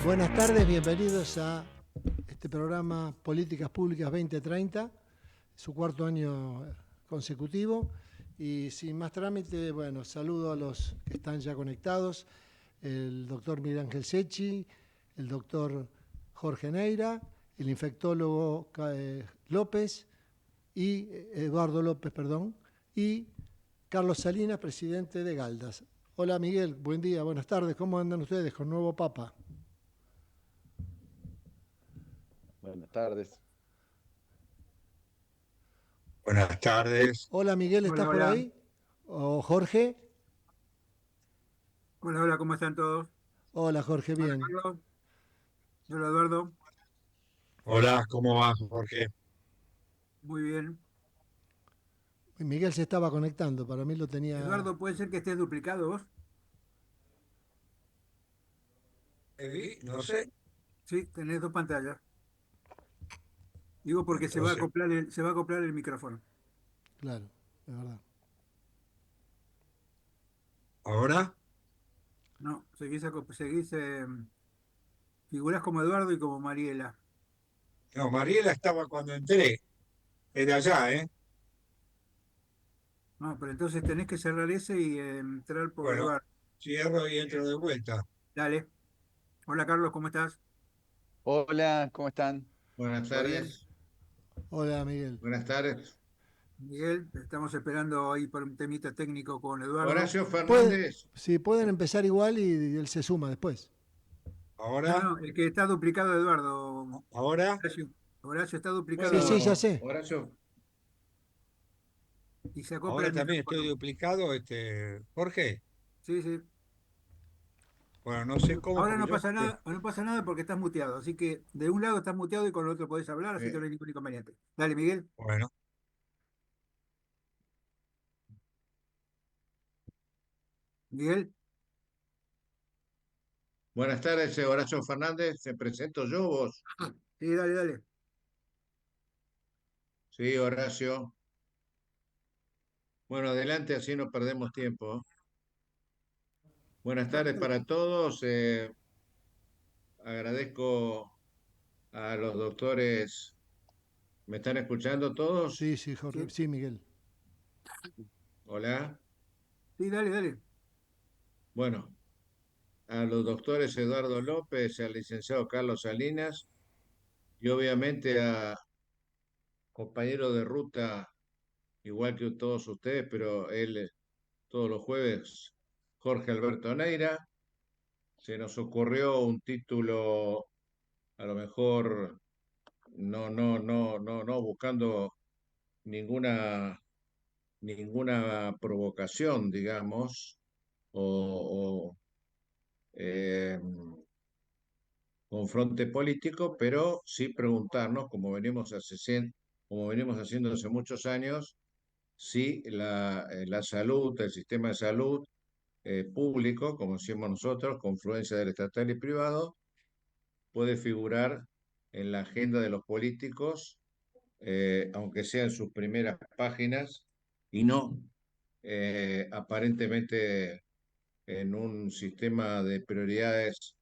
Buenas tardes, bienvenidos a este programa Políticas Públicas 2030, su cuarto año consecutivo. Y sin más trámite, bueno, saludo a los que están ya conectados, el doctor Miguel Ángel Secchi, el doctor Jorge Neira, el infectólogo López y Eduardo López, perdón, y Carlos Salinas, presidente de Galdas. Hola Miguel, buen día, buenas tardes, ¿cómo andan ustedes con nuevo Papa? Buenas tardes. Buenas tardes. Hola Miguel, ¿estás Hola, por hola. ahí? ¿O Jorge? Hola, hola, ¿cómo están todos? Hola Jorge, Hola, bien. Carlos. Hola, Eduardo. Hola, ¿cómo va, Jorge? Muy bien. Miguel se estaba conectando, para mí lo tenía... Eduardo, ¿puede ser que estés duplicado vos? No sé, Sí, tenés dos pantallas. Digo porque se va a entonces, acoplar se va a acoplar el micrófono. Claro, de verdad. ahora, No, figurás como Eduardo y como Mariela. no, Mariela estaba cuando entré, era allá, ¿eh? No, pero entonces tenés que cerrar ese y entrar por Bueno, Eduardo. cierro y entro de vuelta. Dale. Hola, Carlos, ¿cómo estás? Hola, ¿cómo están? Buenas ¿Todo bien? tardes, Hola Miguel. buenas tardes. Miguel, estamos esperando ahí por un temita técnico con Eduardo. Horacio Puede, Fernández, sí, pueden empezar igual y él se suma después. No, Ahora, no, el que está duplicado, Eduardo. ahora, Horacio, Horacio está duplicado, Sí, sí, Eduardo. ya bueno, sé. Horacio, Y se acopla ahora el también estoy micrófono. duplicado, Jorge. Sí, sí. Bueno, no sé cómo, Ahora porque no yo, pasa nada, no pasa nada porque estás muteado. Así que de un lado estás muteado y con el otro podés hablar, así que no eh, hay ningún inconveniente. Dale, Miguel. bueno, Miguel. buenas tardes, Horacio Fernández, te presento yo vos. Sí, dale, dale. Sí, Horacio. Bueno, adelante, así no perdemos tiempo. Buenas tardes para todos. Agradezco a los doctores. ¿Me están escuchando Sí, todos? sí, Jorge. Sí, Sí, Miguel. Hola. sí, dale, dale. Bueno, a los doctores Eduardo López, al licenciado Carlos Salinas y obviamente a compañero de ruta, igual que todos ustedes, pero él todos los jueves, Jorge Alberto Neira. Se nos ocurrió un título, a lo mejor no buscando ninguna, ninguna provocación, digamos, o eh, confronte político, pero sí preguntarnos, como venimos haciendo hace muchos años, si la salud, el sistema de salud público, como decimos nosotros, confluencia del estatal y privado, puede figurar en la agenda de los políticos, aunque sea en sus primeras páginas, y no aparentemente en un sistema de prioridades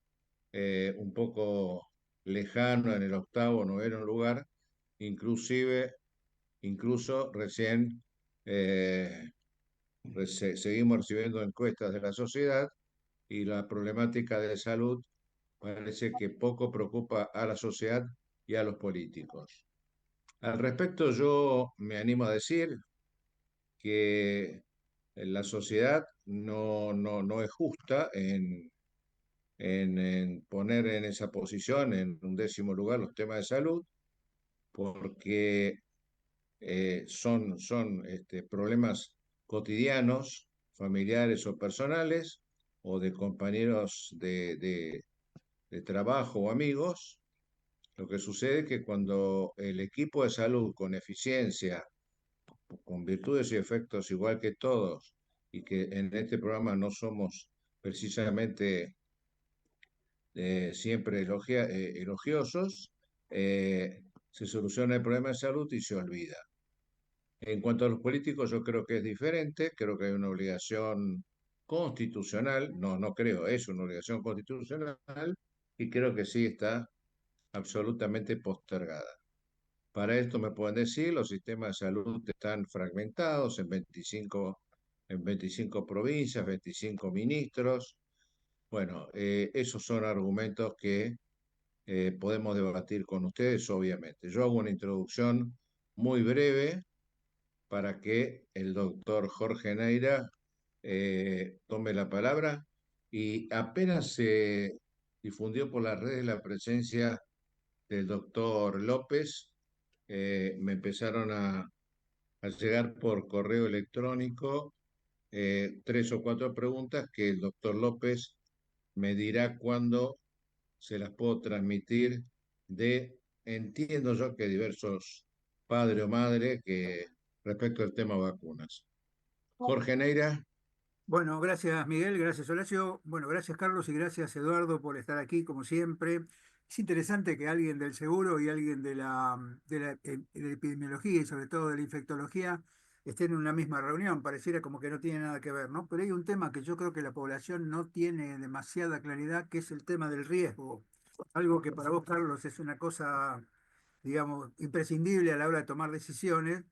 un poco lejano, en el octavo o noveno lugar, inclusive, incluso recién seguimos recibiendo encuestas de la sociedad y la problemática de salud parece que poco preocupa a la sociedad y a los políticos. Al respecto, yo me animo a decir que la sociedad no es justa en poner en esa posición, en un décimo lugar, los temas de salud, porque son problemas cotidianos, familiares o personales, o de compañeros de trabajo o amigos. Lo que sucede es que cuando el equipo de salud con eficiencia, con virtudes y efectos igual que todos, y que en este programa no somos precisamente siempre elogiosos, se soluciona el problema de salud y se olvida. En cuanto a los políticos, yo creo que es diferente, creo que hay una obligación constitucional, no creo, es una obligación constitucional y creo que sí está absolutamente postergada. Para esto me pueden decir, los sistemas de salud están fragmentados en 25 provincias, 25 ministros. Bueno, esos son argumentos que podemos debatir con ustedes, obviamente. Yo hago una introducción muy breve para que el doctor Jorge Neira tome la palabra y apenas se difundió por las redes la presencia del doctor López, me empezaron a llegar por correo electrónico 3 o 4 preguntas que el doctor López me dirá cuándo se las puedo transmitir entiendo yo que diversos padre o madre que respecto al tema vacunas. Jorge Neira. Bueno, gracias Miguel, gracias Horacio, bueno, gracias Carlos y gracias Eduardo por estar aquí como siempre. Es interesante que alguien del seguro y alguien de la epidemiología y sobre todo de la infectología estén en una misma reunión, pareciera como que no tiene nada que ver, ¿no? Pero hay un tema que yo creo que la población no tiene demasiada claridad, que es el tema del riesgo. Algo que para vos, Carlos, es una cosa, digamos, imprescindible a la hora de tomar decisiones.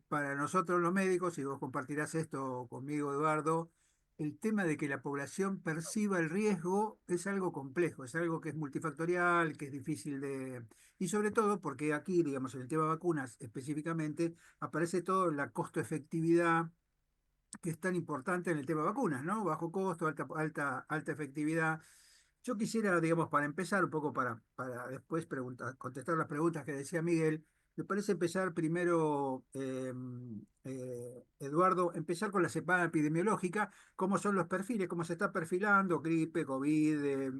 Para nosotros los médicos, y vos compartirás esto conmigo, Eduardo, el tema de que la población perciba el riesgo es algo complejo, es algo que es multifactorial, que es difícil de... Y sobre todo porque aquí, digamos, en el tema vacunas específicamente, aparece todo la costo-efectividad que es tan importante en el tema vacunas, ¿no? Bajo costo, alta efectividad. Yo quisiera, digamos, para empezar un poco, para después contestar las preguntas que decía Miguel, me parece empezar primero, Eduardo, empezar con la semana epidemiológica, cómo son los perfiles, cómo se está perfilando, gripe, COVID,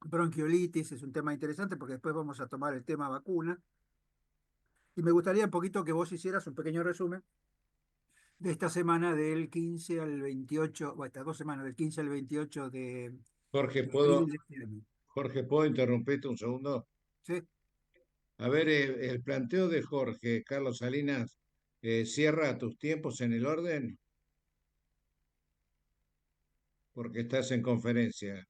bronquiolitis, es un tema interesante porque después vamos a tomar el tema vacuna. Y me gustaría un poquito que vos hicieras un pequeño resumen de esta semana del 15 al 28, o estas 2 semanas, del 15 al 28 Jorge, de abril ¿puedo, de este año. Jorge, ¿puedo interrumpirte un segundo? ¿Sí? A ver, el planteo de Jorge, Carlos Salinas, cierra tus tiempos en el orden porque estás en conferencia.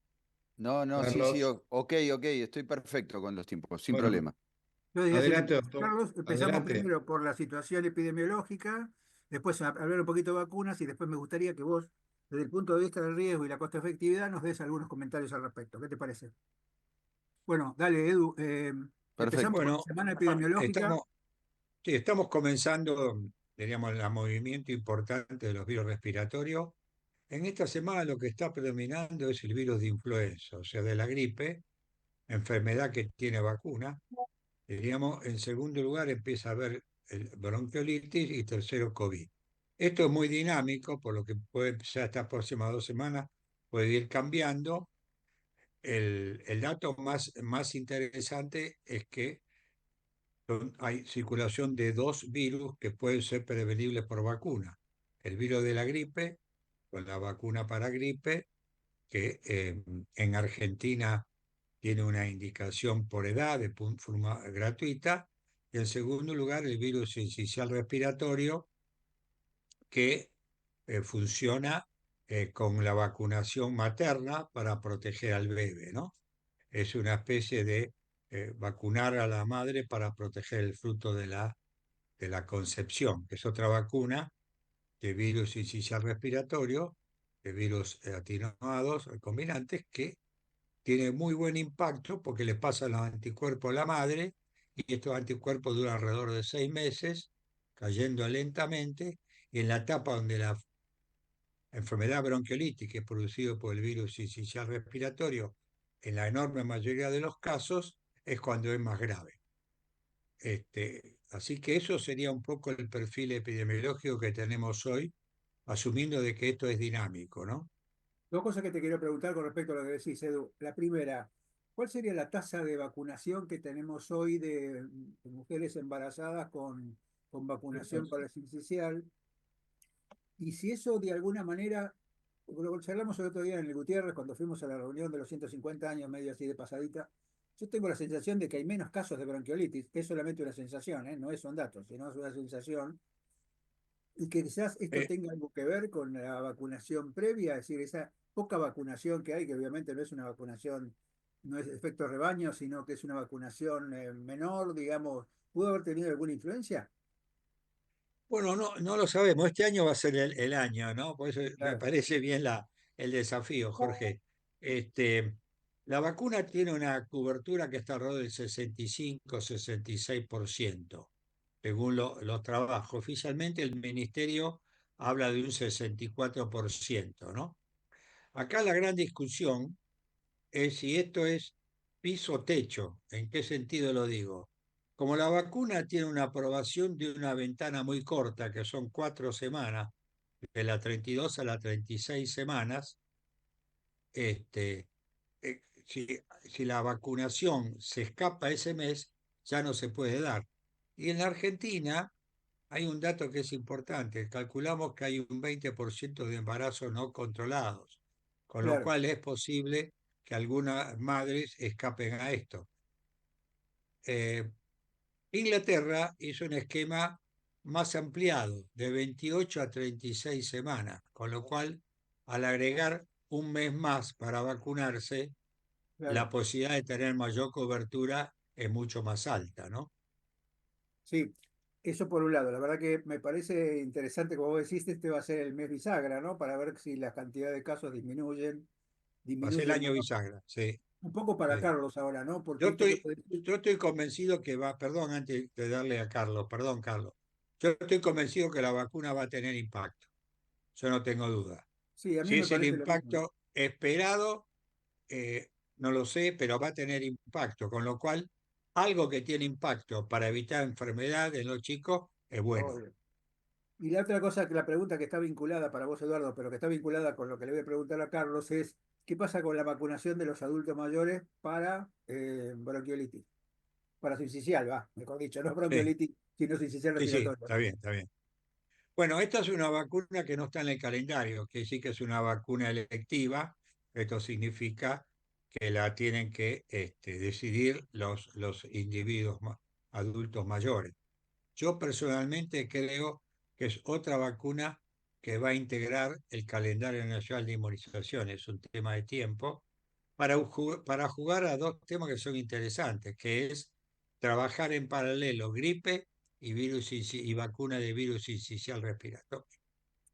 No, no, sí, sí, Carlos, ok, ok, estoy perfecto con los tiempos, sin bueno, problema. Yo decía, si me adelante, permitís, doctor. Carlos, empezamos Adelante. primero por la situación epidemiológica, después hablar un poquito de vacunas y después me gustaría que vos, desde el punto de vista del riesgo y la costo efectividad, nos des algunos comentarios al respecto. ¿Qué te parece? Bueno, dale, Edu. Empezamos Perfecto. con la Bueno, semana epidemiológica. estamos, sí, estamos comenzando, diríamos, el movimiento importante de los virus respiratorios. En esta semana lo que está predominando es el virus de influenza, o sea, de la gripe, enfermedad que tiene vacuna. Diríamos, en segundo lugar empieza a haber el bronquiolitis y tercero COVID. Esto es muy dinámico, por lo que puede ya estas próximas 2 semanas puede ir cambiando. El dato más interesante es que hay circulación de dos virus que pueden ser prevenibles por vacuna. El virus de la gripe, con la vacuna para gripe, que en Argentina tiene una indicación por edad de forma gratuita. Y en segundo lugar, el virus sincicial respiratorio, que funciona con la vacunación materna para proteger al bebé, ¿no? Es una especie de vacunar a la madre para proteger el fruto de la concepción, que es otra vacuna de virus sincicial respiratorio, de virus atenuados recombinantes, que tiene muy buen impacto porque le pasan los anticuerpos a la madre y estos anticuerpos duran alrededor de 6 meses, cayendo lentamente, y en la etapa donde la enfermedad bronquiolítica es producida por el virus sincicial respiratorio, en la enorme mayoría de los casos, es cuando es más grave. Así que eso sería un poco el perfil epidemiológico que tenemos hoy, asumiendo de que esto es dinámico, ¿no? Dos cosas que te quiero preguntar con respecto a lo que decís, Edu. La primera, ¿cuál sería la tasa de vacunación que tenemos hoy de mujeres embarazadas con vacunación para el sincicial? Y si eso de alguna manera, lo charlamos el otro día en el Gutiérrez cuando fuimos a la reunión de los 150 años, medio así de pasadita, yo tengo la sensación de que hay menos casos de bronquiolitis, es solamente una sensación, ¿eh? No son datos, sino es una sensación, y que quizás esto Eh, tenga algo que ver con la vacunación previa, es decir, poca vacunación que hay, que obviamente no es una vacunación, no es efecto rebaño, sino que es una vacunación menor, digamos, ¿pudo haber tenido alguna influencia? Bueno, no lo sabemos. Este año va a ser el año, ¿no? Por eso me Claro, parece bien el desafío, Jorge. Este, la vacuna tiene una cobertura que está alrededor del 65-66%, según los trabajos. Oficialmente el ministerio habla de un 64%, ¿no? Acá la gran discusión es si esto es piso o techo. ¿En qué sentido lo digo? Como la vacuna tiene una aprobación de una ventana muy corta, que son 4 semanas, de la 32 a la 36 semanas, este, si la vacunación se escapa ese mes, ya no se puede dar. Y en la Argentina hay un dato que es importante. Calculamos que hay un 20% de embarazos no controlados, con lo claro, cual es posible que algunas madres escapen a esto. Eh, Inglaterra hizo un esquema más ampliado, de 28 a 36 semanas, con lo cual, al agregar un mes más para vacunarse, la claro. posibilidad de tener mayor cobertura es mucho más alta, ¿no? Sí, eso por un lado. La verdad que me parece interesante, como vos decís, este va a ser el mes bisagra, ¿no? Para ver si la cantidad de casos Va a ser el disminuyen. año bisagra, sí. Un poco para Sí. Carlos ahora, ¿no? Yo Porque esto que estoy, vos decís, yo estoy convencido que va, perdón, antes de darle a Carlos, perdón, Carlos. Yo estoy convencido que la vacuna va a tener impacto. Yo no tengo duda. sí, a mí Si me es el parece lo mismo. impacto esperado, no lo sé, pero va a tener impacto. Con lo cual, algo que tiene impacto para evitar enfermedad en los chicos es bueno. Obvio. Y la otra cosa, que la pregunta que está vinculada para vos, Eduardo, pero que está vinculada con lo que le voy a preguntar a Carlos es, ¿qué pasa con la vacunación de los adultos mayores para bronquiolitis? Para sincicial, va, mejor dicho, no Sí, bronquiolitis, sino sincicial sí, sí, respiratorio. está bien, está bien. Bueno, esta es una vacuna que no está en el calendario, que sí que es una vacuna electiva. Esto significa que la tienen que decidir los individuos adultos mayores. Yo personalmente creo que es otra vacuna que va a integrar el calendario nacional de inmunización. Es un tema de tiempo para jugar a dos temas que son interesantes, que es trabajar en paralelo gripe y y vacuna de virus sincicial respiratorio.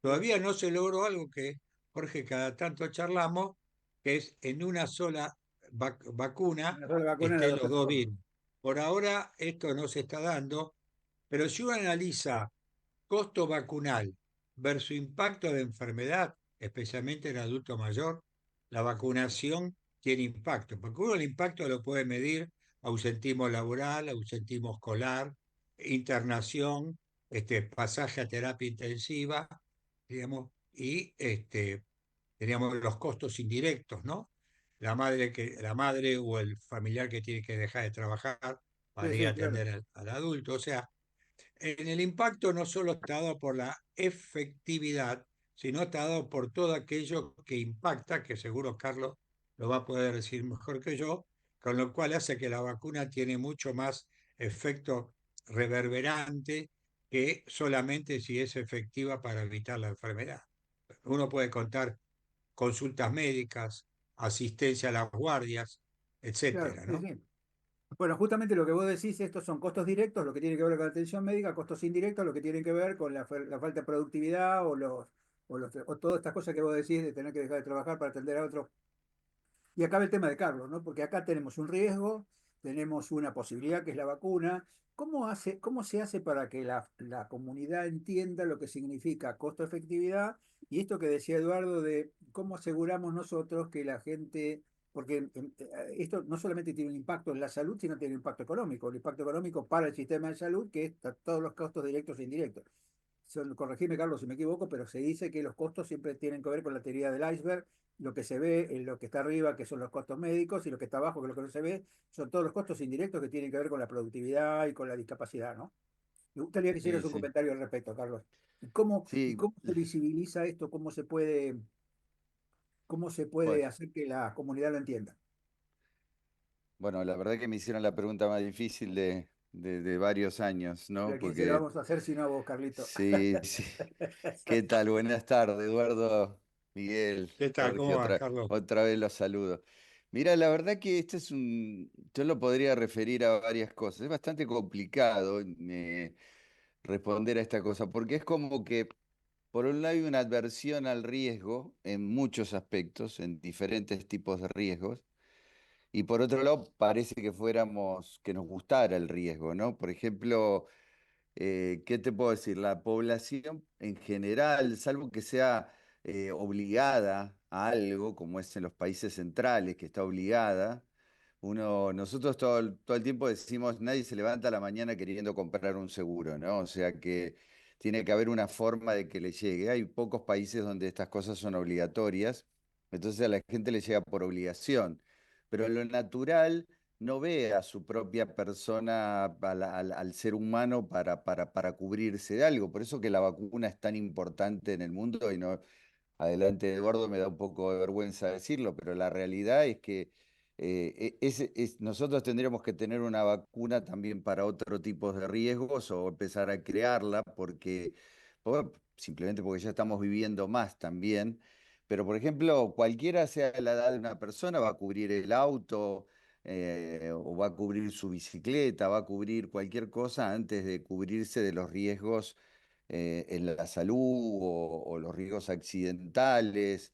Claro, Todavía no se logró algo que, Jorge, cada tanto charlamos, que es en una sola vacuna una sola vacuna en las estén dos los dos plataformas. virus. Por ahora esto no se está dando, pero si uno analiza costo vacunal versus impacto de enfermedad, especialmente en adulto mayor, la vacunación tiene impacto, porque uno el impacto lo puede medir ausentismo laboral, ausentismo escolar, internación, pasaje a terapia intensiva, digamos, y teníamos los costos indirectos, ¿no? La madre o el familiar que tiene que dejar de trabajar Sí, para ir a sí, claro, atender al adulto. O sea, en el impacto no solo está dado por la efectividad, sino está dado por todo aquello que impacta, que seguro Carlos lo va a poder decir mejor que yo, con lo cual hace que la vacuna tiene mucho más efecto reverberante que solamente si es efectiva para evitar la enfermedad. Uno puede contar consultas médicas, asistencia a las guardias, claro, etcétera, sí, ¿no? sí. Bueno, justamente lo que vos decís, estos son costos directos, lo que tiene que ver con la atención médica, costos indirectos, lo que tienen que ver con la falta de productividad o todas estas cosas que vos decís de tener que dejar de trabajar para atender a otros. Y acaba el tema de Carlos, ¿no? Porque acá tenemos un riesgo, tenemos una posibilidad que es la vacuna. Cómo se hace para que la comunidad entienda lo que significa costo-efectividad? Y esto que decía Eduardo de cómo aseguramos nosotros que la gente, porque esto no solamente tiene un impacto en la salud, sino tiene un impacto económico, el impacto económico para el sistema de salud, que es todos los costos directos e indirectos. Corregime, Carlos, si me equivoco, pero se dice que los costos siempre tienen que ver con la teoría del iceberg. Lo que se ve en lo que está arriba, que son los costos médicos, y lo que está abajo, que es lo que no se ve, son todos los costos indirectos que tienen que ver con la productividad y con la discapacidad, ¿no? Me gustaría que hicieras Sí, un sí. comentario al respecto, Carlos. Y Sí, cómo se visibiliza esto? Cómo se puede bueno, hacer que la comunidad lo entienda? bueno, la verdad que me hicieron la pregunta más difícil de varios años, ¿Y ¿no? a quién se lo Porque vamos a hacer si no a vos, Carlito? sí, sí. ¿Qué tal? Buenas tardes, Eduardo. Miguel, ¿Qué tal? Jorge, ¿Cómo vas, Carlos? otra vez los saludo. Mira, la verdad que yo lo podría referir a varias cosas. Es bastante complicado responder a esta cosa, porque es como que, por un lado, hay una adversión al riesgo en muchos aspectos, en diferentes tipos de riesgos, y por otro lado, parece que nos gustara el riesgo, ¿no? Por ejemplo, ¿qué te puedo decir? La población en general, salvo que sea obligada a algo, como es en los países centrales, que está obligada, nosotros todo el tiempo decimos, nadie se levanta a la mañana queriendo comprar un seguro, ¿no? O sea que tiene que haber una forma de que le llegue. Hay pocos países donde estas cosas son obligatorias, entonces a la gente le llega por obligación. Pero en lo natural no ve a su propia persona, al ser humano, para cubrirse de algo. Por eso que la vacuna es tan importante en el mundo y no, adelante Eduardo, me da un poco de vergüenza decirlo, pero la realidad es que nosotros tendríamos que tener una vacuna también para otro tipo de riesgos o empezar a crearla simplemente porque ya estamos viviendo más también. Pero, por ejemplo, cualquiera sea la edad de una persona, va a cubrir el auto, o va a cubrir su bicicleta, va a cubrir cualquier cosa antes de cubrirse de los riesgos en la salud o los riesgos accidentales,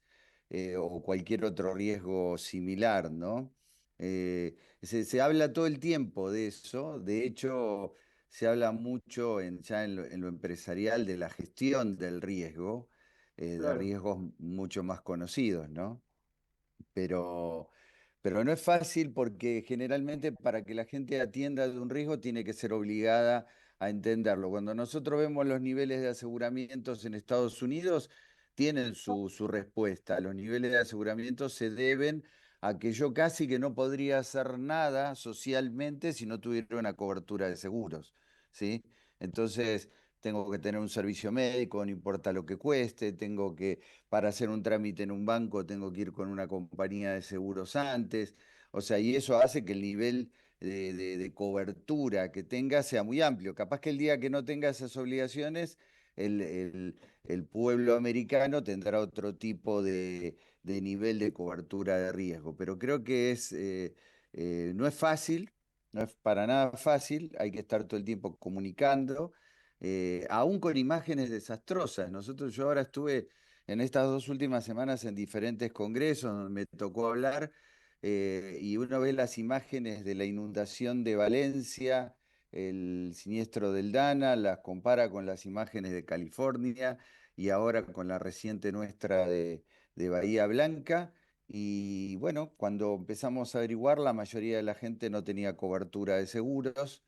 o cualquier otro riesgo similar, ¿no? Se habla todo el tiempo de eso, de hecho se habla mucho ya en lo empresarial de la gestión del riesgo, de Claro. riesgos mucho más conocidos, ¿no? Pero, pero no es fácil porque generalmente para que la gente atienda de un riesgo tiene que ser obligada a entenderlo. Cuando nosotros vemos los niveles de aseguramientos en Estados Unidos, tienen su respuesta. Los niveles de aseguramiento se deben a que yo casi que no podría hacer nada socialmente si no tuviera una cobertura de seguros, ¿sí? Entonces, tengo que tener un servicio médico, no importa lo que cueste, para hacer un trámite en un banco tengo que ir con una compañía de seguros antes, o sea, y eso hace que el nivel de cobertura que tenga sea muy amplio. Capaz que el día que no tenga esas obligaciones, el pueblo americano tendrá otro tipo de nivel de cobertura de riesgo, pero creo que no es fácil, no es para nada fácil, hay que estar todo el tiempo comunicando, aún con imágenes desastrosas. Yo ahora estuve en estas 2 últimas semanas en diferentes congresos donde me tocó hablar, y uno ve las imágenes de la inundación de Valencia, el siniestro del Dana, las compara con las imágenes de California y ahora con la reciente nuestra de Bahía Blanca. Y bueno, cuando empezamos a averiguar, la mayoría de la gente no tenía cobertura de seguros,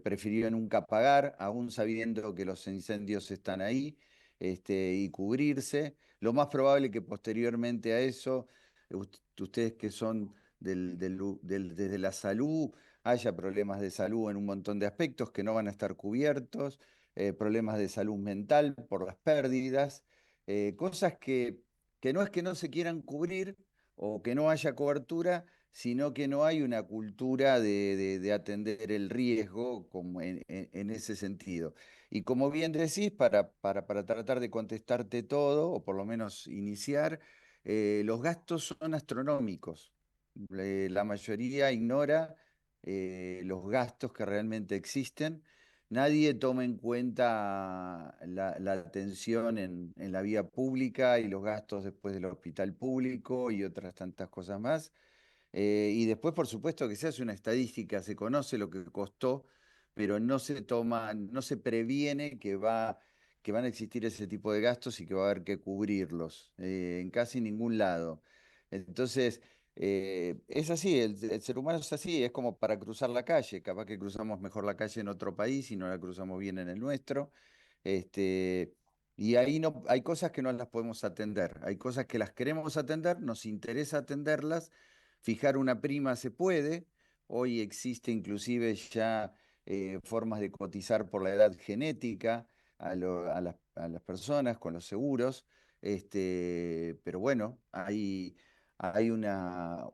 prefirió nunca pagar, aún sabiendo que los incendios están ahí, y cubrirse. Lo más probable que posteriormente a eso, ustedes que son desde la salud, haya problemas de salud en un montón de aspectos que no van a estar cubiertos, problemas de salud mental por las pérdidas, cosas que no es que no se quieran cubrir o que no haya cobertura, sino que no hay una cultura de atender el riesgo como en ese sentido. Y como bien decís, para tratar de contestarte todo, o por lo menos iniciar, los gastos son astronómicos. La mayoría ignora los gastos que realmente existen. Nadie toma en cuenta la atención en la vía pública y los gastos después del hospital público y otras tantas cosas más. Y después, por supuesto, que se hace una estadística, se conoce lo que costó, pero no se previene que van a existir ese tipo de gastos y que va a haber que cubrirlos, en casi ningún lado. Entonces, es así, el ser humano es así, es como para cruzar la calle, capaz que cruzamos mejor la calle en otro país y no la cruzamos bien en el nuestro. Este, y ahí no, hay cosas que no las podemos atender, hay cosas que las queremos atender, nos interesa atenderlas. Fijar una prima se puede, hoy existe inclusive ya formas de cotizar por la edad genética a las personas con los seguros, pero bueno, hay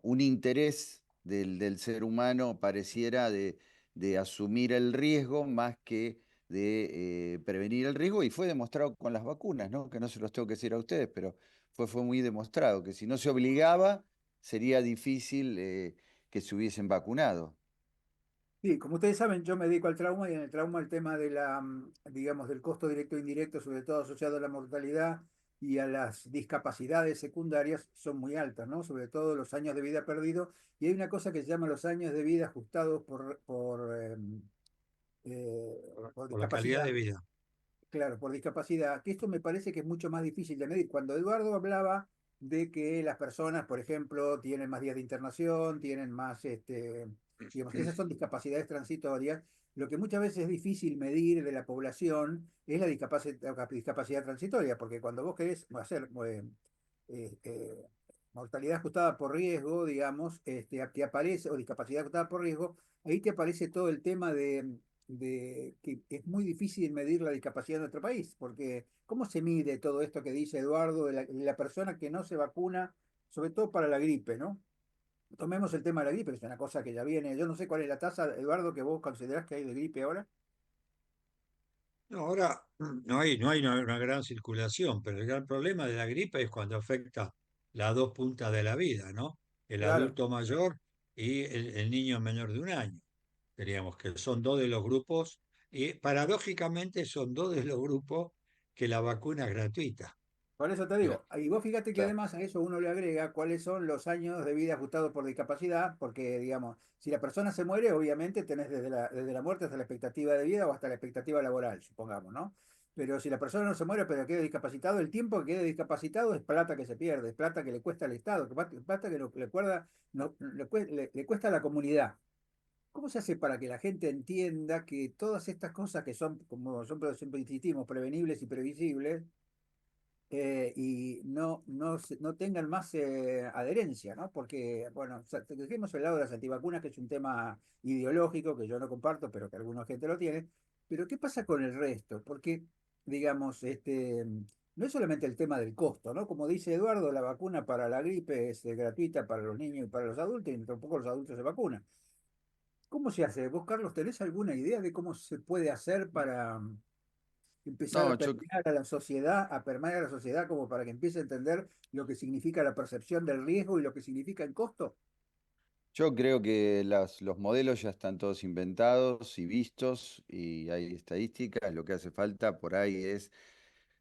un interés del ser humano, pareciera, de asumir el riesgo más que de prevenir el riesgo y fue demostrado con las vacunas, ¿no? Que no se los tengo que decir a ustedes, pero fue muy demostrado que si no se obligaba sería difícil que se hubiesen vacunado. Sí, como ustedes saben, yo me dedico al trauma y en el trauma el tema de digamos, del costo directo e indirecto, sobre todo asociado a la mortalidad y a las discapacidades secundarias, son muy altas, ¿no? Sobre todo los años de vida perdidos. Y hay una cosa que se llama los años de vida ajustados por por la calidad discapacidad. de vida. Claro, por discapacidad, que esto me parece que es mucho más difícil de medir. Cuando Eduardo hablaba de que las personas, por ejemplo, tienen más días de internación, tienen más, digamos que esas son discapacidades transitorias, lo que muchas veces es difícil medir de la población es la discapacidad transitoria, porque cuando vos querés hacer eh, eh, mortalidad ajustada por riesgo, digamos, te aparece, o discapacidad ajustada por riesgo, ahí te aparece todo el tema de que es muy difícil medir la discapacidad en nuestro país, porque ¿cómo se mide todo esto que dice Eduardo de la persona que no se vacuna, sobre todo para la gripe, ¿no? Tomemos el tema de la gripe, que es una cosa que ya viene. Yo no sé cuál es la tasa, Eduardo, que vos considerás que hay de gripe ahora. No, ahora no hay una gran circulación, pero el gran problema de la gripe es cuando afecta las dos puntas de la vida, ¿no? El Claro. adulto mayor y el niño menor de un año. Diríamos que son dos de los grupos, y paradójicamente son dos de los grupos que la vacuna es gratuita. Por eso te Claro, digo, y vos fíjate que claro. además a eso uno le agrega cuáles son los años de vida ajustados por discapacidad, porque digamos, si la persona se muere, obviamente tenés desde la muerte hasta la expectativa de vida o hasta la expectativa laboral, supongamos, ¿no? Pero si la persona no se muere, pero queda discapacitado, el tiempo que quede discapacitado es plata que se pierde, es plata que le cuesta al Estado, plata que le cuesta a la comunidad. ¿Cómo se hace para que la gente entienda que todas estas cosas que son, como siempre insistimos, prevenibles y previsibles, y no tengan más adherencia, ¿no? Porque, bueno, dejemos el lado de las antivacunas, que es un tema ideológico que yo no comparto, pero que alguna gente lo tiene. Pero ¿qué pasa con el resto? Porque, digamos, no es solamente el tema del costo, ¿no? Como dice Eduardo, la vacuna para la gripe es gratuita para los niños y para los adultos, y tampoco los adultos se vacunan. ¿Cómo se hace? ¿Vos, Carlos, tenés alguna idea de cómo se puede hacer para empezar No, a permear a la sociedad, como para que empiece a entender lo que significa la percepción del riesgo y lo que significa el costo? yo creo que los modelos ya están todos inventados y vistos y hay estadísticas. Lo que hace falta por ahí es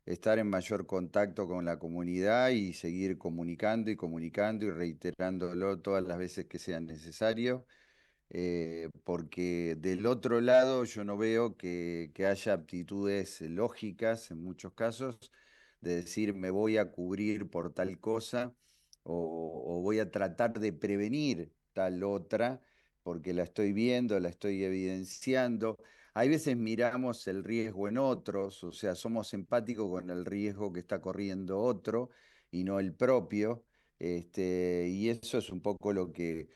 estar en mayor contacto con la comunidad y seguir comunicando y reiterándolo todas las veces que sea necesario. Porque del otro lado yo no veo que haya aptitudes lógicas en muchos casos de decir me voy a cubrir por tal cosa o voy a tratar de prevenir tal otra porque la estoy viendo, la estoy evidenciando. Hay veces miramos el riesgo en otros, o sea, somos empáticos con el riesgo que está corriendo otro y no el propio. Y eso es un poco lo que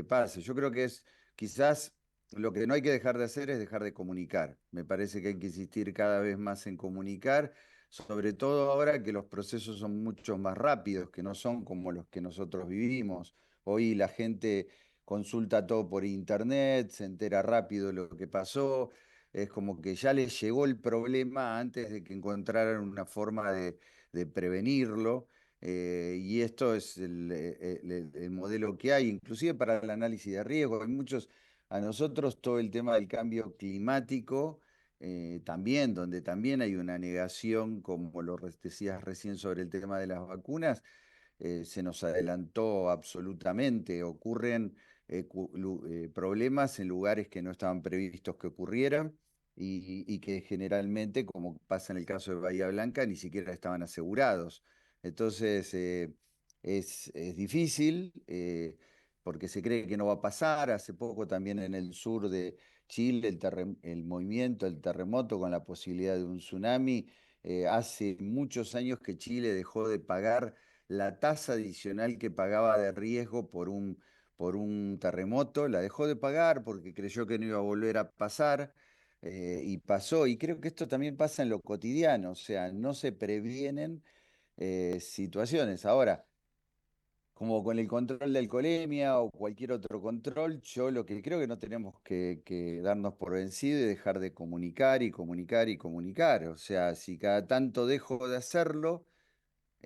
pasa. Yo creo que es quizás lo que no hay que dejar de hacer es dejar de comunicar. Me parece que hay que insistir cada vez más en comunicar, sobre todo ahora que los procesos son mucho más rápidos, que no son como los que nosotros vivimos. Hoy la gente consulta todo por internet, se entera rápido lo que pasó. Es como que ya les llegó el problema antes de que encontraran una forma de prevenirlo. Y esto es el modelo que hay, inclusive para el análisis de riesgo. Hay muchos, a nosotros todo el tema del cambio climático, también, donde también hay una negación, como decías recién sobre el tema de las vacunas, se nos adelantó absolutamente. Ocurren problemas en lugares que no estaban previstos que ocurrieran y que generalmente, como pasa en el caso de Bahía Blanca, ni siquiera estaban asegurados. Entonces, es difícil porque se cree que no va a pasar. Hace poco también en el sur de Chile, el movimiento, el terremoto con la posibilidad de un tsunami. Hace muchos años que Chile dejó de pagar la tasa adicional que pagaba de riesgo por un terremoto, la dejó de pagar porque creyó que no iba a volver a pasar. Y pasó, y creo que esto también pasa en lo cotidiano, o sea, no se previenen situaciones. Ahora, como con el control de alcoholemia o cualquier otro control, yo lo que creo que no tenemos que darnos por vencido y dejar de comunicar y comunicar y comunicar. O sea, si cada tanto dejo de hacerlo,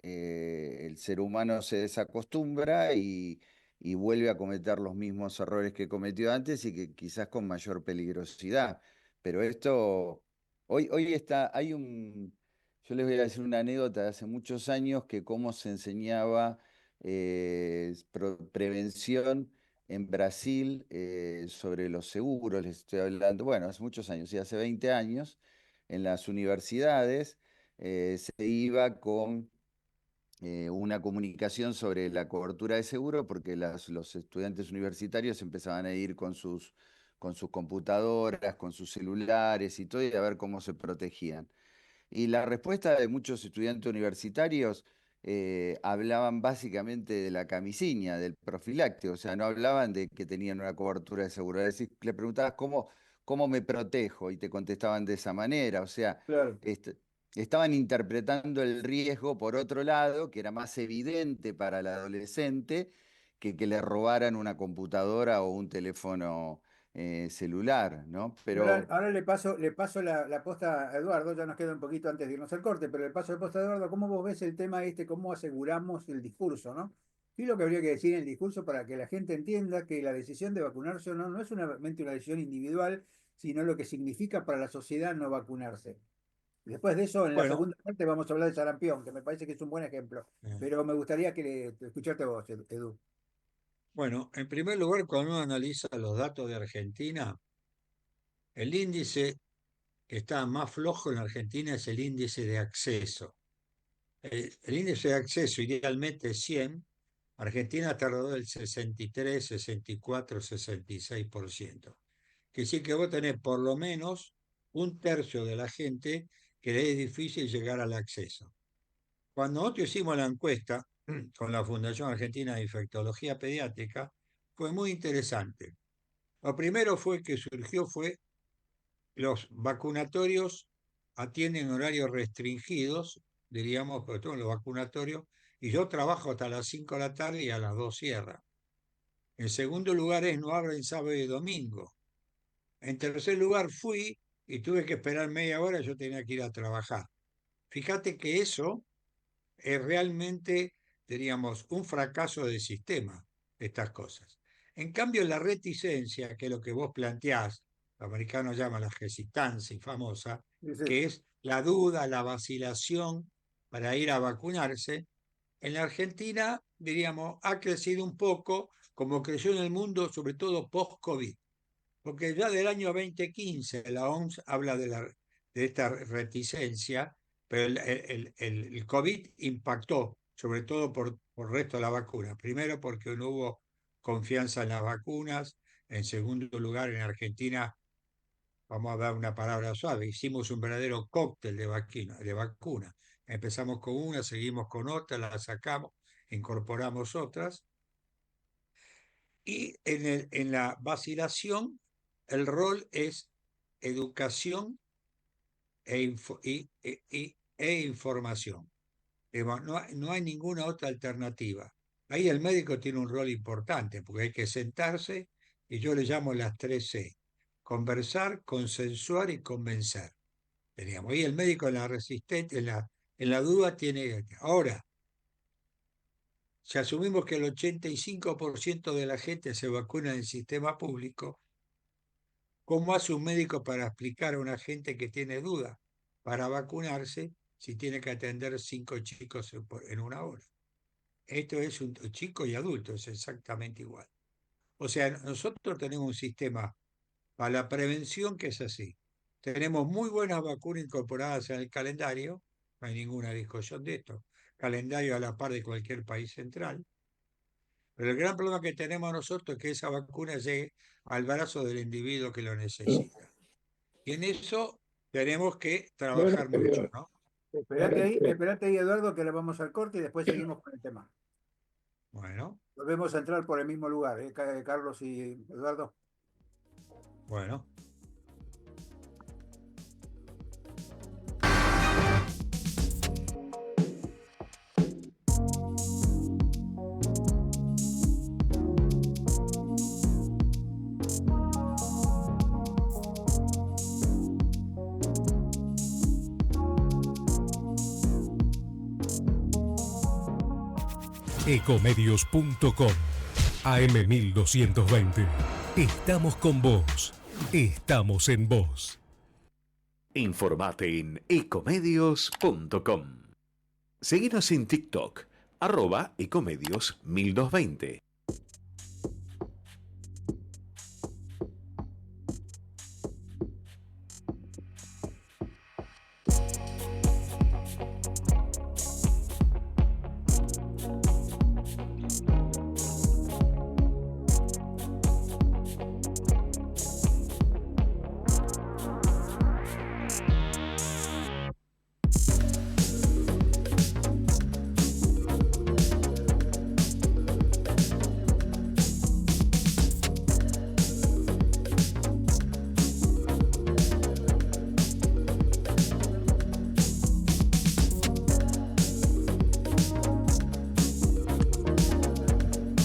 el ser humano se desacostumbra y vuelve a cometer los mismos errores que cometió antes y que quizás con mayor peligrosidad. Pero esto, hoy yo les voy a decir una anécdota de hace muchos años que cómo se enseñaba prevención en Brasil sobre los seguros, les estoy hablando, bueno, hace muchos años, sí, hace 20 años, en las universidades se iba con una comunicación sobre la cobertura de seguro, porque los estudiantes universitarios empezaban a ir con sus computadoras, con sus celulares y todo, y a ver cómo se protegían. Y la respuesta de muchos estudiantes universitarios hablaban básicamente de la camisinha, del profiláctico, o sea, no hablaban de que tenían una cobertura de seguro. Es decir, le preguntabas cómo me protejo y te contestaban de esa manera, o sea, Claro. est- estaban interpretando el riesgo por otro lado, que era más evidente para el adolescente que le robaran una computadora o un teléfono celular, ¿no? Y ahora, Pero ahora le paso la posta a Eduardo, ya nos queda un poquito antes de irnos al corte, pero le paso la posta a Eduardo, ¿cómo vos ves el tema este, cómo aseguramos el discurso, ¿no? ¿Qué es lo que habría que decir en el discurso para que la gente entienda que la decisión de vacunarse o no no es solamente una decisión individual, sino lo que significa para la sociedad no vacunarse? Después de eso, en la Bueno, segunda parte vamos a hablar de sarampión, que me parece que es un buen ejemplo, eh, pero me gustaría escucharte a vos, Edu. bueno, en primer lugar, cuando uno analiza los datos de Argentina, el índice que está más flojo en la Argentina es el índice de acceso. El índice de acceso idealmente es 100, Argentina está alrededor del 63, 64, 66%. Que sí que vos tenés por lo menos un tercio de la gente que le es difícil llegar al acceso. Cuando nosotros hicimos la encuesta con la Fundación Argentina de Infectología Pediátrica, fue muy interesante. Lo primero que surgió fue los vacunatorios atienden horarios restringidos, diríamos, sobre todo los vacunatorios, y yo trabajo hasta las 5 de la tarde y a las 2 cierra. En segundo lugar no abren sábado y domingo. En tercer lugar fui y tuve que esperar media hora, yo tenía que ir a trabajar. Fíjate que eso es realmente, diríamos, un fracaso del sistema, estas cosas. En cambio, la reticencia, que es lo que vos planteás, los americanos llaman la hesitancia famosa, Sí, sí. que es la duda, la vacilación para ir a vacunarse, en la Argentina, diríamos, ha crecido un poco, como creció en el mundo, sobre todo post-COVID. Porque ya del año 2015 la OMS habla de esta reticencia, pero el COVID impactó, sobre todo por el resto de la vacuna. Primero porque no hubo confianza en las vacunas. En segundo lugar, en Argentina, vamos a dar una palabra suave, hicimos un verdadero cóctel de vacuna. Empezamos con una, seguimos con otra, la sacamos, incorporamos otras. Y en la vacilación, el rol es educación e información. No hay ninguna otra alternativa. Ahí el médico tiene un rol importante, porque hay que sentarse, y yo le llamo las 3C: conversar, consensuar y convencer. Teníamos. Ahí el médico en la resistencia, en la duda tiene. Ahora, si asumimos que el 85% de la gente se vacuna en el sistema público, ¿cómo hace un médico para explicar a una gente que tiene duda para vacunarse si tiene que atender 5 chicos en una hora? Esto es un chico y adulto, es exactamente igual. O sea, nosotros tenemos un sistema para la prevención que es así. Tenemos muy buenas vacunas incorporadas en el calendario, no hay ninguna discusión de esto. Calendario a la par de cualquier país central. Pero el gran problema que tenemos nosotros es que esa vacuna llegue al brazo del individuo que lo necesita. Y en eso tenemos que trabajar mucho, ¿no? Esperate ahí, Eduardo, que le vamos al corte y después seguimos con el tema. Bueno, Volvemos a entrar por el mismo lugar, Carlos y Eduardo. bueno. Ecomedios.com AM 1220. Estamos con vos. Estamos en vos. Informate en ecomedios.com. Seguinos en TikTok, @ecomedios 1220.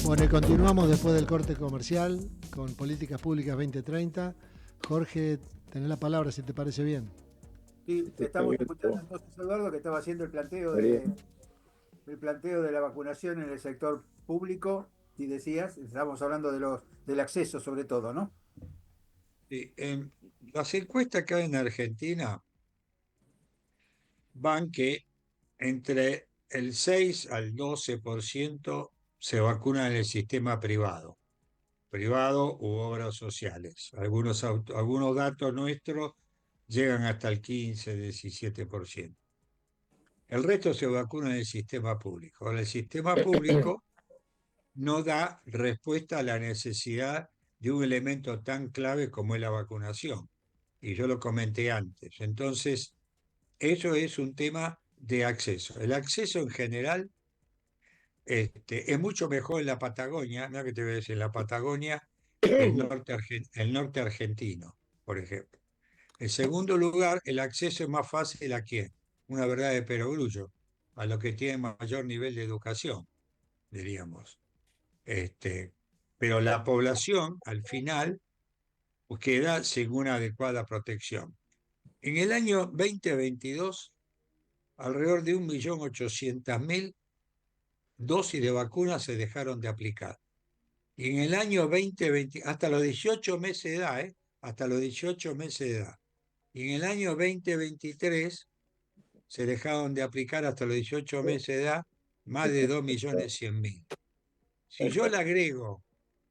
Bueno, y continuamos después del corte comercial con Políticas Públicas 2030. Jorge, tenés la palabra si te parece bien. Sí, estamos escuchando entonces a Eduardo, que estaba haciendo el planteo de la vacunación en el sector público, y decías, estábamos hablando del acceso sobre todo, ¿no? Sí, las encuestas que hay en Argentina van que entre el 6 al 12% se vacuna en el sistema privado u obras sociales. Algunos datos nuestros llegan hasta el 15-17%. El resto se vacuna en el sistema público. Ahora, el sistema público no da respuesta a la necesidad de un elemento tan clave como es la vacunación. Y yo lo comenté antes. Entonces, eso es un tema de acceso. El acceso en general es mucho mejor en la Patagonia, mira que te voy a decir, en la Patagonia, el norte argentino, por ejemplo. En segundo lugar, el acceso es más fácil ¿a quién? Una verdad de perogrullo, a los que tienen mayor nivel de educación, diríamos. Pero la población, al final, pues, queda sin una adecuada protección. En el año 2022, alrededor de 1.800.000 dosis de vacunas se dejaron de aplicar. Y en el año 2020, hasta los 18 meses de edad, hasta los 18 meses de edad. Y en el año 2023 se dejaron de aplicar hasta los 18 meses de edad más de 2.100.000. Si yo le agrego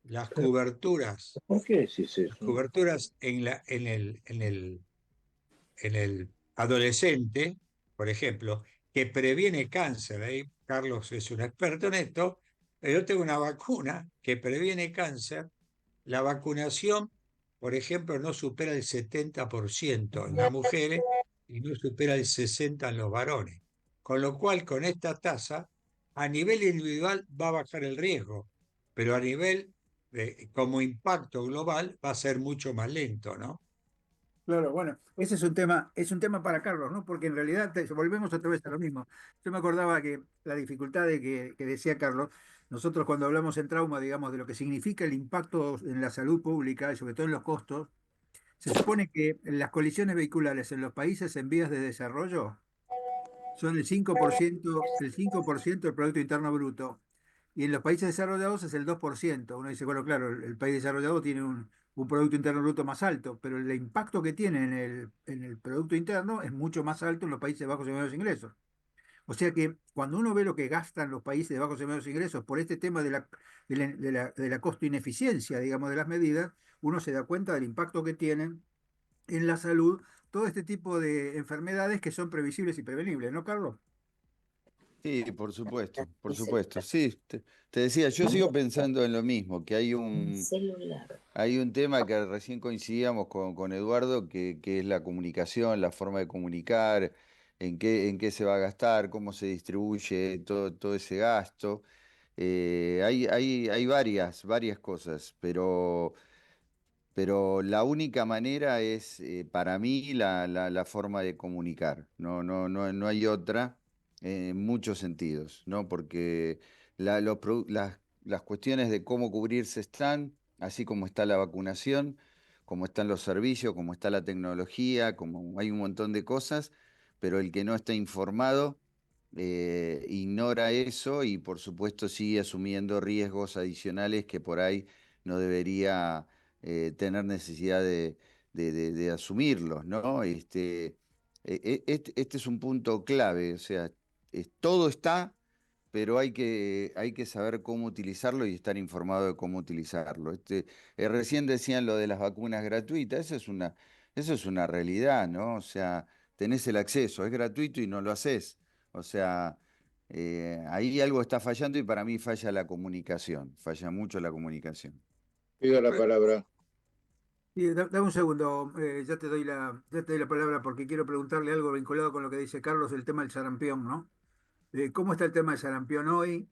las coberturas, ¿Por qué decís las eso? coberturas en el adolescente, por ejemplo, que previene cáncer, ahí Carlos es un experto en esto, yo tengo una vacuna que previene cáncer, la vacunación, por ejemplo, no supera el 70% en las mujeres y no supera el 60% en los varones. Con lo cual, con esta tasa, a nivel individual va a bajar el riesgo, pero a nivel como impacto global va a ser mucho más lento, ¿no? Claro, bueno, ese es un tema para Carlos, ¿no? Porque en realidad volvemos otra vez a lo mismo. Yo me acordaba que la dificultad que decía Carlos, nosotros cuando hablamos en trauma, digamos, de lo que significa el impacto en la salud pública y sobre todo en los costos, se supone que las colisiones vehiculares en los países en vías de desarrollo son el 5% del Producto Interno Bruto. Y en los países desarrollados es el 2%. Uno dice, bueno, claro, el país desarrollado tiene un Producto Interno Bruto más alto, pero el impacto que tiene en el Producto Interno es mucho más alto en los países de bajos y medios ingresos. O sea que cuando uno ve lo que gastan los países de bajos y medios ingresos por este tema de la costo ineficiencia, digamos, de las medidas, uno se da cuenta del impacto que tienen en la salud todo este tipo de enfermedades que son previsibles y prevenibles, ¿no, Carlos? Sí, por supuesto, por supuesto. Sí, te decía, yo sigo pensando en lo mismo, que hay un tema que recién coincidíamos con Eduardo, que es la comunicación, la forma de comunicar, en qué se va a gastar, cómo se distribuye todo ese gasto. Hay varias cosas, pero la única manera es, para mí, la forma de comunicar. No hay otra, en muchos sentidos, ¿no? Porque las cuestiones de cómo cubrirse están, así como está la vacunación, como están los servicios, como está la tecnología, como hay un montón de cosas, pero el que no está informado ignora eso y por supuesto sigue asumiendo riesgos adicionales que por ahí no debería tener necesidad de asumirlos, ¿no? Este es un punto clave, o sea, todo está, pero hay que saber cómo utilizarlo y estar informado de cómo utilizarlo. Recién decían lo de las vacunas gratuitas, eso es una realidad, ¿no? O sea, tenés el acceso, es gratuito y no lo haces. O sea, ahí algo está fallando y para mí falla la comunicación, falla mucho la comunicación. Pido la palabra. Y dame un segundo, ya te doy la palabra porque quiero preguntarle algo vinculado con lo que dice Carlos, el tema del sarampión, ¿no? ¿Cómo está el tema del sarampión hoy?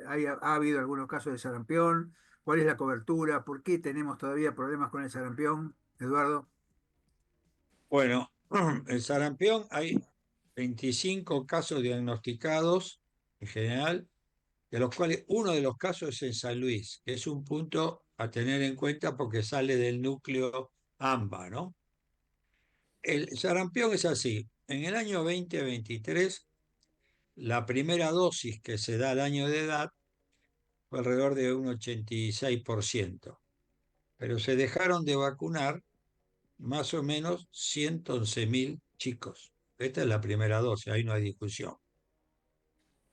¿Ha habido algunos casos de sarampión? ¿Cuál es la cobertura? ¿Por qué tenemos todavía problemas con el sarampión, Eduardo? Bueno, el sarampión hay 25 casos diagnosticados en general, de los cuales uno de los casos es en San Luis, que es un punto a tener en cuenta porque sale del núcleo AMBA, ¿no? El sarampión es así. En el año 2023, la primera dosis que se da al año de edad fue alrededor de un 86%, pero se dejaron de vacunar más o menos 111.000 chicos. Esta es la primera dosis, ahí no hay discusión.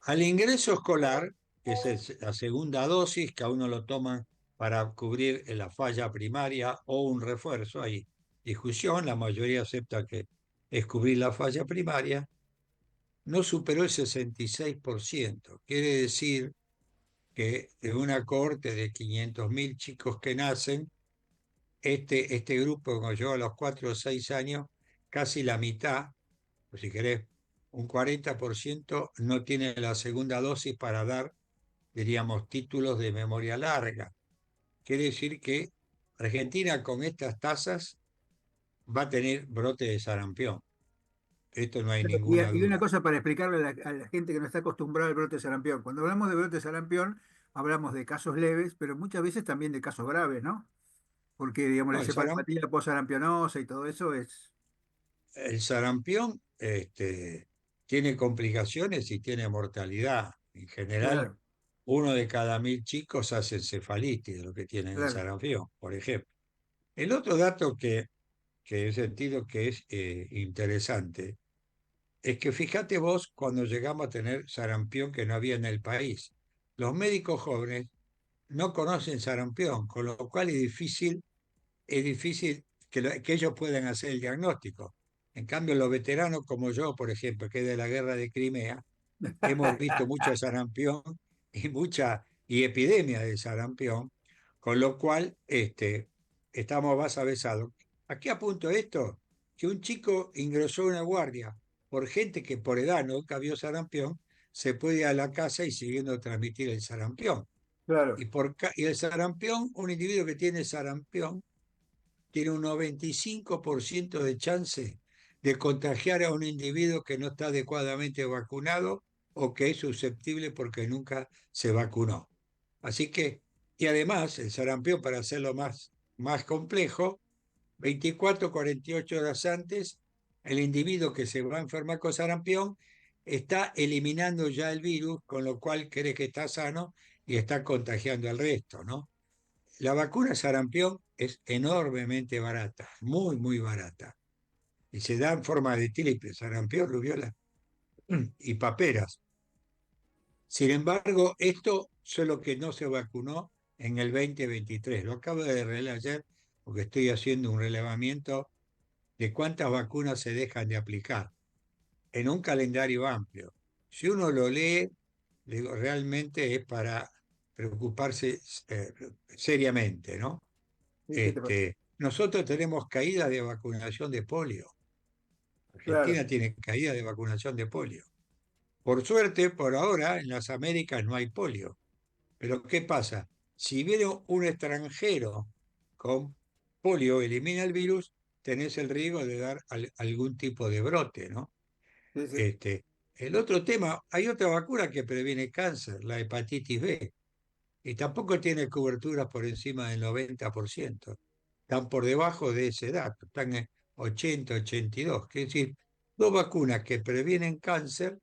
Al ingreso escolar, que es la segunda dosis, que a uno lo toman para cubrir la falla primaria o un refuerzo, hay discusión, la mayoría acepta que es cubrir la falla primaria, no superó el 66%. Quiere decir que de una cohorte de 500.000 chicos que nacen, este grupo, cuando llegó a los 4 o 6 años, casi la mitad, o si querés, un 40% no tiene la segunda dosis para dar, diríamos, títulos de memoria larga. Quiere decir que Argentina con estas tasas va a tener brote de sarampión. Esto no hay ninguna Y una duda. cosa para explicarle a la gente que no está acostumbrada al brote de sarampión. Cuando hablamos de brote de sarampión, hablamos de casos leves, pero muchas veces también de casos graves, ¿no? Porque, digamos, la No, encefalopatía posarampionosa y todo eso es... el sarampión tiene complicaciones y tiene mortalidad. En general, Claro, uno de cada 1.000 chicos hace encefalitis de lo que tienen el claro. sarampión, por ejemplo. El otro dato que he sentido que es interesante es que fíjate vos cuando llegamos a tener sarampión que no había en el país. Los médicos jóvenes no conocen sarampión, con lo cual es difícil que ellos puedan hacer el diagnóstico. En cambio, los veteranos como yo, por ejemplo, que es de la guerra de Crimea, hemos visto mucho sarampión y epidemia de sarampión, con lo cual estamos más avesados. ¿A qué apunto esto? Que un chico ingresó a una guardia por gente que por edad nunca vio sarampión, se puede ir a la casa y siguiendo transmitir el sarampión. Claro. Y el sarampión, un individuo que tiene sarampión, tiene un 95% de chance de contagiar a un individuo que no está adecuadamente vacunado o que es susceptible porque nunca se vacunó. Así que, y además, el sarampión, para hacerlo más complejo, 24 48 horas antes, el individuo que se va a enfermar con sarampión está eliminando ya el virus, con lo cual cree que está sano y está contagiando al resto, ¿no? La vacuna sarampión es enormemente barata, muy, muy barata. Y se da en forma de triple, sarampión, rubiola y paperas. Sin embargo, esto solo que no se vacunó en el 2023. Lo acabo de revelar ayer porque estoy haciendo un relevamiento de cuántas vacunas se dejan de aplicar en un calendario amplio. Si uno lo lee, digo, realmente es para preocuparse seriamente, ¿no? Sí, ¿qué te pasa? Nosotros tenemos caída de vacunación de polio. Claro, Argentina tiene caída de vacunación de polio. Por suerte, por ahora, en las Américas no hay polio. Pero ¿qué pasa? Si viene un extranjero con polio, elimina el virus, tenés el riesgo de dar algún tipo de brote, ¿no? sí, sí. Este, el otro tema, hay otra vacuna que previene cáncer, la hepatitis B, y tampoco tiene cobertura por encima del 90%. Están por debajo de ese dato, están en 80, 82. Es decir, dos vacunas que previenen cáncer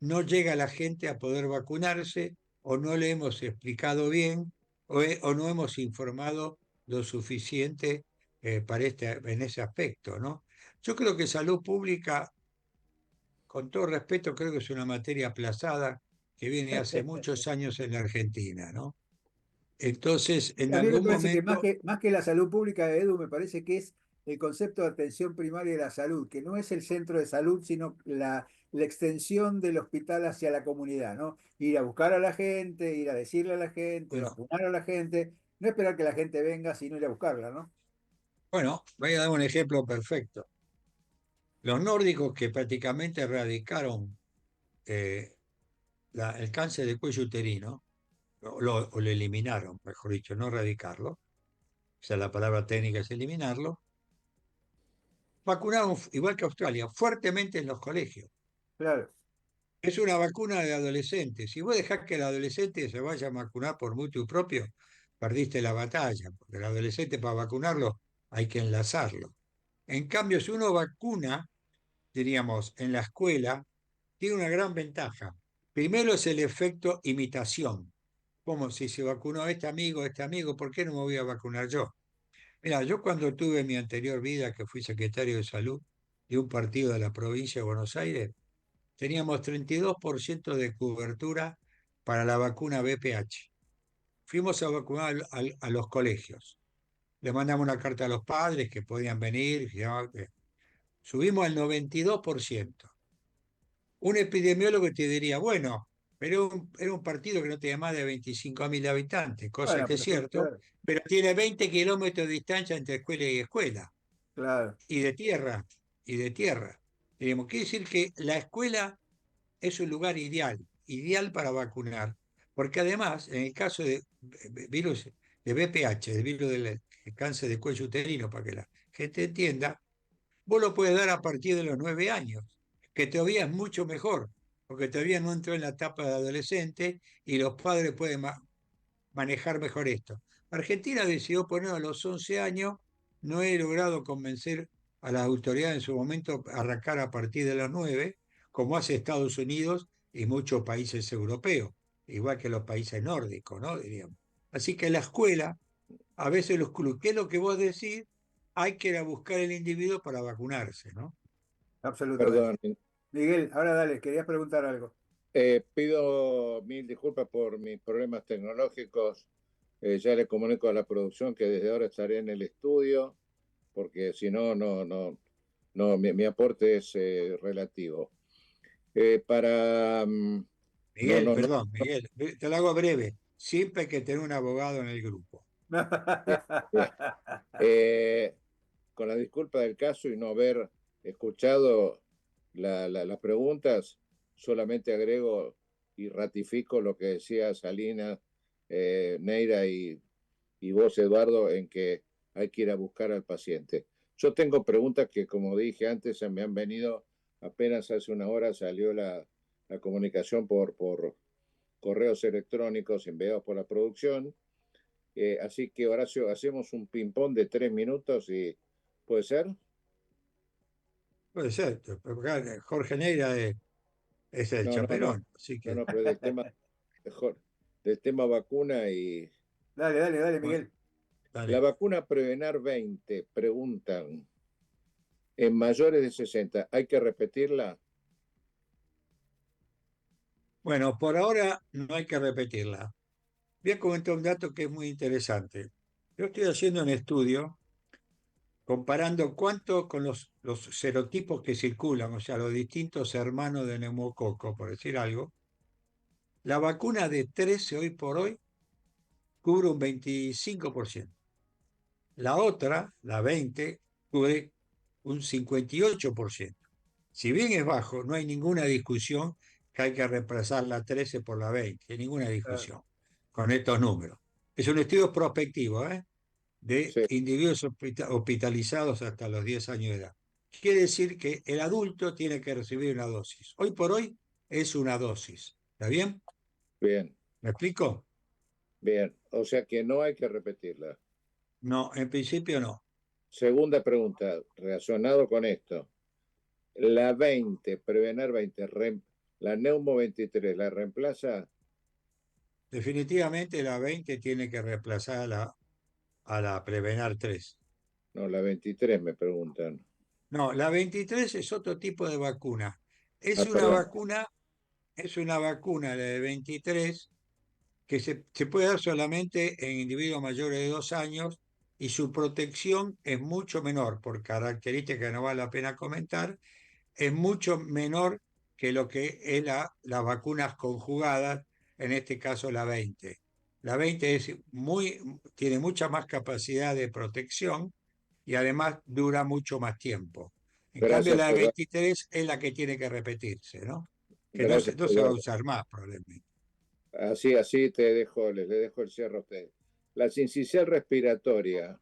no llega la gente a poder vacunarse o no le hemos explicado bien o no hemos informado lo suficiente en ese aspecto, ¿no? Yo creo que salud pública, con todo respeto, creo que es una materia aplazada que viene hace muchos años en la Argentina, ¿no? Entonces, en A mí me algún parece que momento, más que la salud pública, Edu, me parece que es el concepto de atención primaria de la salud, que no es el centro de salud, sino la extensión del hospital hacia la comunidad, ¿no? Ir a buscar a la gente, ir a decirle a la gente, bueno, vacunar a la gente, no esperar que la gente venga, sino ir a buscarla, ¿no? bueno, voy a dar un ejemplo perfecto. Los nórdicos que prácticamente erradicaron eh, el cáncer de cuello uterino, o lo eliminaron, mejor dicho, no erradicarlo, o sea, la palabra técnica es eliminarlo, vacunaron, igual que Australia, fuertemente en los colegios. Claro. Es una vacuna de adolescentes. Si vos dejás que el adolescente se vaya a vacunar por mutuo propio, perdiste la batalla, porque el adolescente para vacunarlo hay que enlazarlo. En cambio, si uno vacuna, diríamos, en la escuela, tiene una gran ventaja. Primero es el efecto imitación. Como si se vacunó este amigo, ¿por qué no me voy a vacunar yo? Mira, yo cuando tuve mi anterior vida, que fui secretario de salud de un partido de la provincia de Buenos Aires, teníamos 32% de cobertura para la vacuna BPH. Fuimos a vacunar a los colegios. Le mandamos una carta a los padres que podían venir. Subimos al 92%. Un epidemiólogo te diría, bueno, pero era un partido que no tenía más de 25.000 habitantes, cosa Bueno, que es pero sí, cierto, claro, pero tiene 20 kilómetros de distancia entre escuela y escuela, claro, y de tierra, y de tierra. Digamos, quiere decir que la escuela es un lugar ideal para vacunar, porque además, en el caso de virus de BPH, del virus del cáncer de cuello uterino, para que la gente entienda, vos lo puedes dar a partir de los 9 años, que todavía es mucho mejor, porque todavía no entró en la etapa de adolescente y los padres pueden manejar mejor esto. Argentina decidió ponerlo a los 11 años, no he logrado convencer a las autoridades en su momento a arrancar a partir de los 9, como hace Estados Unidos y muchos países europeos, igual que los países nórdicos, ¿no? Diríamos. Así que la escuela, a veces los clubes, ¿qué es lo que vos decís? Hay que ir a buscar el individuo para vacunarse, ¿no? absolutamente. Perdón, Miguel, ahora dale, querías preguntar algo. pido mil disculpas por mis problemas tecnológicos. Ya le comunico a la producción que desde ahora estaré en el estudio, porque si no, no, mi aporte es relativo. Para no, Miguel, perdón, Miguel, te lo hago breve. Siempre hay que tener un abogado en el grupo. bien, bien. Eh, con la disculpa del caso y no haber escuchado las preguntas, solamente agrego y ratifico lo que decía Salina, Neira y vos, Eduardo, en que hay que ir a buscar al paciente. Yo tengo preguntas que, como dije antes, se me han venido apenas hace una hora, salió la comunicación por correos electrónicos enviados por la producción. Así que, Horacio, hacemos un ping-pong de 3 minutos y ¿puede ser? Puede ser, porque Jorge Neira es el No, no, no, chaperón, así no, que, no, pero mejor, del tema vacuna y Dale, dale, dale, bueno, Miguel. la dale. vacuna Prevenar 20, preguntan, en mayores de 60, ¿hay que repetirla? Bueno, por ahora no hay que repetirla. Voy a comentar un dato que es muy interesante. Yo estoy haciendo un estudio comparando cuánto con los serotipos que circulan, o sea, los distintos hermanos de neumococo, por decir algo. La vacuna de 13 hoy por hoy cubre un 25%. La otra, la 20, cubre un 58%. Si bien es bajo, no hay ninguna discusión que hay que reemplazar la 13 por la 20, ninguna Ah, discusión con estos números. Es un estudio prospectivo, de Sí, individuos hospitalizados hasta los 10 años de edad. Quiere decir que el adulto tiene que recibir una dosis. Hoy por hoy es una dosis. ¿Está bien? bien, ¿Me explico? bien. O sea que no hay que repetirla. No, en principio no. Segunda pregunta, relacionado con esto. La 20, Prevenar 20, la Neumo 23, ¿la reemplaza? Definitivamente la 20 tiene que reemplazar a la Prevenar 3. No, la 23 me preguntan. No, la 23 es otro tipo de vacuna. Es Ah, una perdón. vacuna, es una vacuna, la de 23, que se puede dar solamente en individuos mayores de 2 años y su protección es mucho menor, por características que no vale la pena comentar, es mucho menor que lo que es las vacunas conjugadas, en este caso la 20. La 20 tiene mucha más capacidad de protección y además dura mucho más tiempo. En cambio, Gracias, la de Eduardo. 23 es la que tiene que repetirse, ¿no? Que Gracias, no se va a Eduardo. usar más probablemente. Así te dejo, le dejo el cierre a usted. La sincicial respiratoria,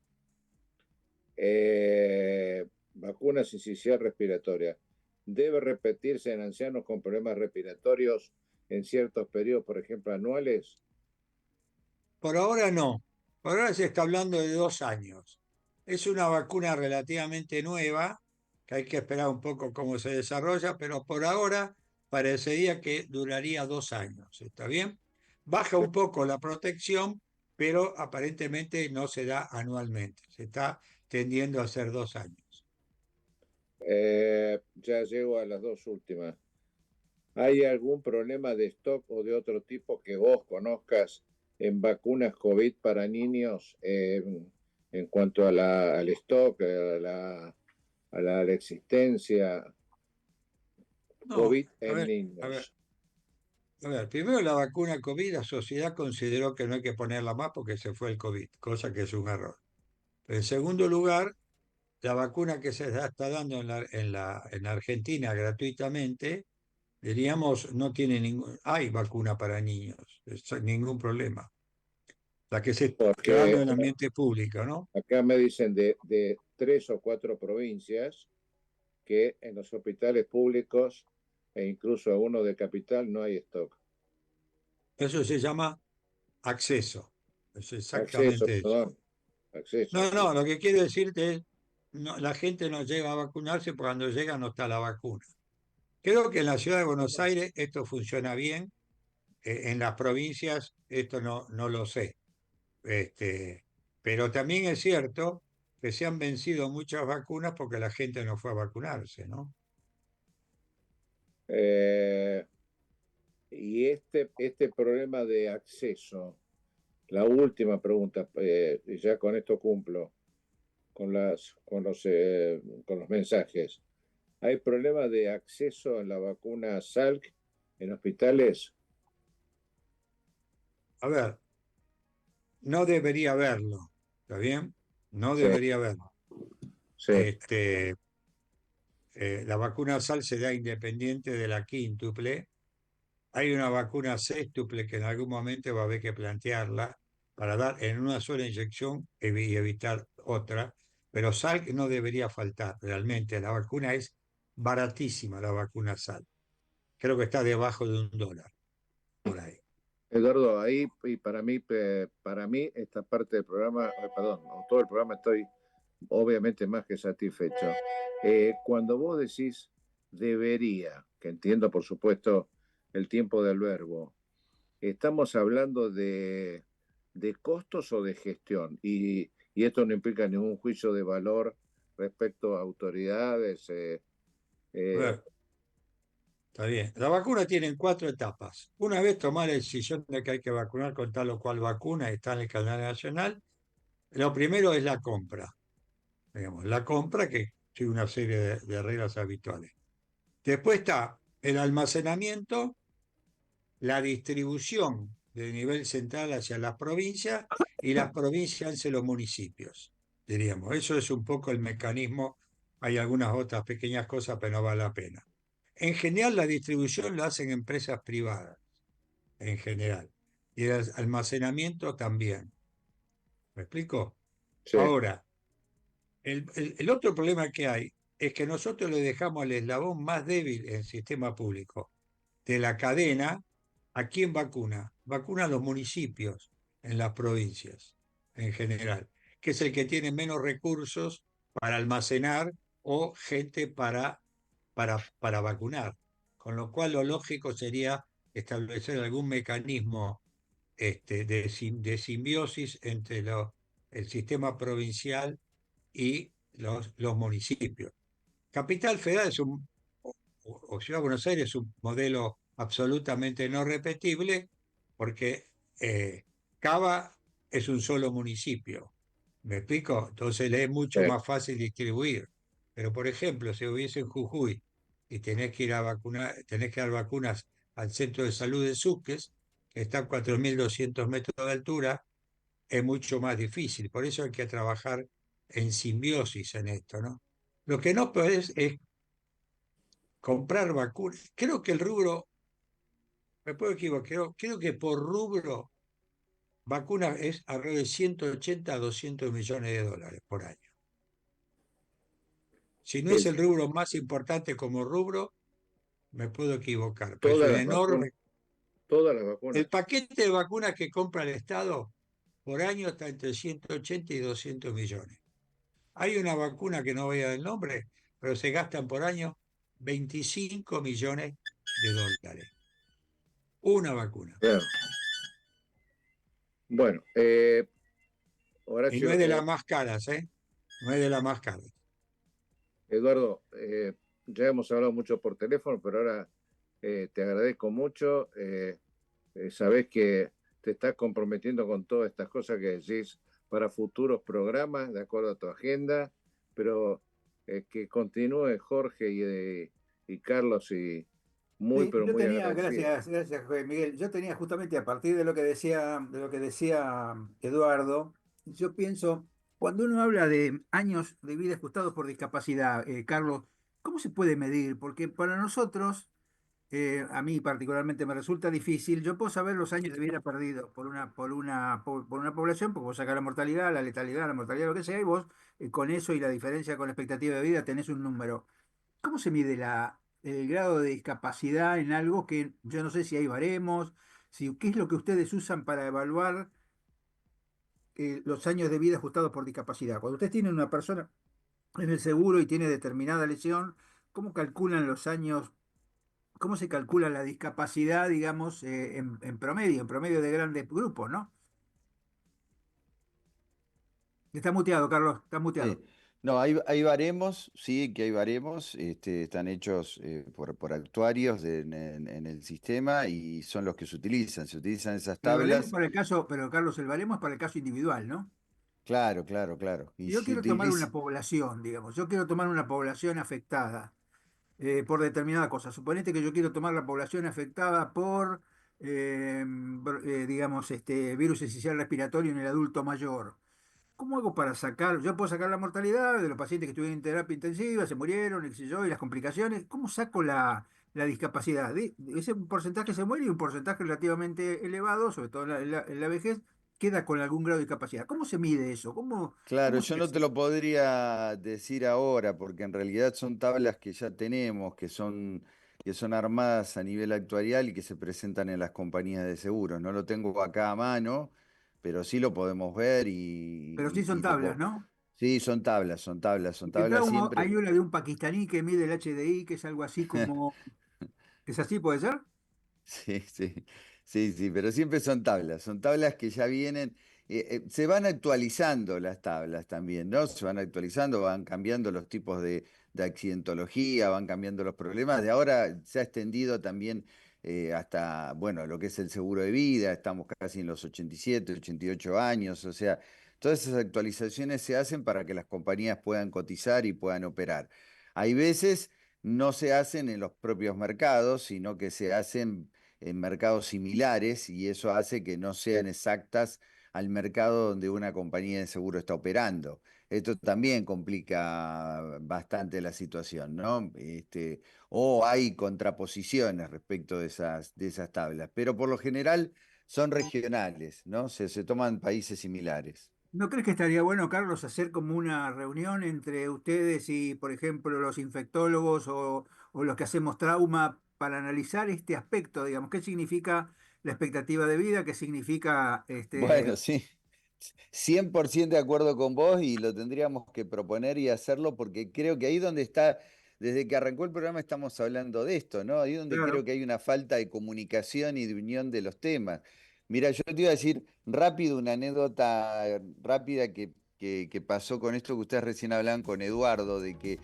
vacuna sincicial respiratoria, debe repetirse en ancianos con problemas respiratorios en ciertos periodos, por ejemplo, anuales. Por ahora no. Por ahora se está hablando de 2 años. Es una vacuna relativamente nueva, que hay que esperar un poco cómo se desarrolla, pero por ahora parecería que duraría 2 años. ¿Está bien? Baja un poco la protección, pero aparentemente no se da anualmente. Se está tendiendo a hacer 2 años. Ya llego a las dos últimas. ¿Hay algún problema de stock o de otro tipo que vos conozcas en vacunas COVID para niños en cuanto a al stock, a la existencia No, COVID en a ver, niños? primero la vacuna COVID, la sociedad consideró que no hay que ponerla más porque se fue el COVID, cosa que es un error. En segundo lugar, la vacuna que se está dando en la Argentina gratuitamente, diríamos, no tiene hay vacuna para niños, ningún problema. La que se está dando Porque en el ambiente público, ¿no? acá me dicen de 3 o 4 provincias que en los hospitales públicos e incluso algunos de capital no hay stock. Eso se llama acceso. Es Acceso, exactamente eso. perdón, acceso, No, sí. no, lo que quiero decirte es, la gente no llega a vacunarse porque cuando llega no está la vacuna. Creo que en la ciudad de Buenos Aires esto funciona bien, en las provincias esto no lo sé. Pero también es cierto que se han vencido muchas vacunas porque la gente no fue a vacunarse, ¿no? Eh, y este problema de acceso, la última pregunta, y ya con esto cumplo con los mensajes. ¿Hay problema de acceso en la vacuna Salk en hospitales? A ver, no debería haberlo, ¿está bien? No Sí, debería haberlo. sí. La vacuna SAL se da independiente de la quíntuple. Hay una vacuna sextuple que en algún momento va a haber que plantearla para dar en una sola inyección y evitar otra, pero SAL no debería faltar realmente. La vacuna es baratísima, la vacuna SAL. Creo que está debajo de $1 por ahí. Eduardo, ahí y para mí esta parte del programa, perdón, todo el programa estoy obviamente más que satisfecho. Cuando vos decís debería, que entiendo por supuesto el tiempo del verbo, estamos hablando de costos o de gestión y esto no implica ningún juicio de valor respecto a autoridades. A Eh, ver, está bien. La vacuna tiene 4 etapas. Una vez tomar la decisión de que hay que vacunar con tal o cual vacuna, está en el canal nacional. Lo primero es la compra. Digamos, la compra que sigue una serie de reglas habituales. Después está el almacenamiento, la distribución de nivel central hacia las provincias y las provincias hacia los municipios, diríamos. Eso es un poco el mecanismo. Hay algunas otras pequeñas cosas, pero no vale la pena. En general, la distribución la hacen empresas privadas, en general. Y el almacenamiento también. ¿Me explico? sí, Ahora, el otro problema que hay es que nosotros le dejamos el eslabón más débil en el sistema público de la cadena. ¿A quién vacuna? Vacuna a los municipios en las provincias, en general, que es el que tiene menos recursos para almacenar o gente para vacunar. con lo cual lo lógico sería establecer algún mecanismo de simbiosis entre el sistema provincial y los municipios. Capital Federal o Ciudad de Buenos Aires es un modelo absolutamente no repetible porque Cava es un solo municipio. ¿Me explico? Entonces le es mucho más fácil distribuir. Pero, por ejemplo, si hubiese en Jujuy y tenés que ir a vacunar, tenés que dar vacunas al centro de salud de Sucres, que está a 4.200 metros de altura, es mucho más difícil. Por eso hay que trabajar en simbiosis en esto, ¿no? Lo que no podés es comprar vacunas. Creo que el rubro, me puedo equivocar, creo que por rubro vacunas es alrededor de 180 a 200 millones de dólares por año. Si no es el rubro más importante como rubro, me puedo equivocar, pero es Todas un las vacunas, enorme. todas las vacunas. El paquete de vacunas que compra el Estado por año está entre 180 y 200 millones. Hay una vacuna que no voy a dar el nombre, pero se gastan por año 25 millones de dólares. Una vacuna. Claro. Bueno, Y no Horacio, es de las más caras, ¿eh? No es de las más caras. Eduardo, ya hemos hablado mucho por teléfono, pero ahora te agradezco mucho. Sabés que te estás comprometiendo con todas estas cosas que decís para futuros programas, de acuerdo a tu agenda, pero que continúe Jorge y Carlos y muy, Sí, pero yo muy tenía, agradecido. gracias, Miguel. Yo tenía justamente a partir de lo que decía Eduardo, yo pienso, cuando uno habla de años de vida ajustados por discapacidad, Carlos, ¿cómo se puede medir? Porque para nosotros, a mí particularmente me resulta difícil, yo puedo saber los años de vida perdidos por una población, porque vos sacás la mortalidad, la letalidad, la mortalidad, lo que sea, y vos con eso y la diferencia con la expectativa de vida tenés un número. ¿Cómo se mide el grado de discapacidad en algo que yo no sé si hay baremos, qué es lo que ustedes usan para evaluar los años de vida ajustados por discapacidad? Cuando ustedes tienen una persona en el seguro y tiene determinada lesión, ¿cómo calculan los años? ¿Cómo se calcula la discapacidad, digamos, en promedio de grandes grupos, ¿no? Está muteado, Carlos, está muteado. Sí. No, hay baremos, sí, que hay baremos, están hechos por actuarios en el sistema y son los que se utilizan esas Pero el baremo es tablas, para el caso, pero Carlos, el baremo es para el caso individual, ¿no? claro, claro, claro, y Si yo se quiero tomar utiliza, una población, digamos, yo quiero tomar una población afectada por determinada cosa. Suponete que yo quiero tomar la población afectada por, digamos, virus esencial respiratorio en el adulto mayor. ¿Cómo hago para sacar? Yo puedo sacar la mortalidad de los pacientes que estuvieron en terapia intensiva, se murieron, qué sé yo, y las complicaciones. ¿Cómo saco la discapacidad? Ese porcentaje se muere y un porcentaje relativamente elevado, sobre todo en la vejez, queda con algún grado de discapacidad. ¿Cómo se mide eso? ¿Cómo, claro, cómo yo se no te hace? lo podría decir ahora porque en realidad son tablas que ya tenemos, que son armadas a nivel actuarial y que se presentan en las compañías de seguros. No lo tengo acá a mano, pero sí lo podemos ver Pero sí son y te tablas, puedo. ¿no? Sí, son Que tablas hay siempre. una de un pakistaní que mide el HDI, que es algo así como. ¿Es así, puede ser? Sí, sí, sí, sí, pero siempre son tablas que ya vienen, se van actualizando las tablas también, ¿no? Se van actualizando, van cambiando los tipos de accidentología, van cambiando los problemas. De ahora se ha extendido también hasta, bueno, lo que es el seguro de vida, estamos casi en los 87, 88 años, o sea, todas esas actualizaciones se hacen para que las compañías puedan cotizar y puedan operar. Hay veces no se hacen en los propios mercados, sino que se hacen en mercados similares y eso hace que no sean exactas al mercado donde una compañía de seguro está operando. Esto también complica bastante la situación, ¿no? O hay contraposiciones respecto de esas tablas, pero por lo general son regionales, ¿no? Se toman países similares. ¿No crees que estaría bueno, Carlos, hacer como una reunión entre ustedes y, por ejemplo, los infectólogos o los que hacemos trauma para analizar este aspecto, digamos, qué significa la expectativa de vida, qué significa Bueno, sí, 100% de acuerdo con vos y lo tendríamos que proponer y hacerlo porque creo que ahí donde está desde que arrancó el programa estamos hablando de esto, ¿no? Ahí donde Claro. creo que hay una falta de comunicación y de unión de los temas. Mira, yo te iba a decir rápido una anécdota rápida que pasó con esto que ustedes recién hablaban con Eduardo, de que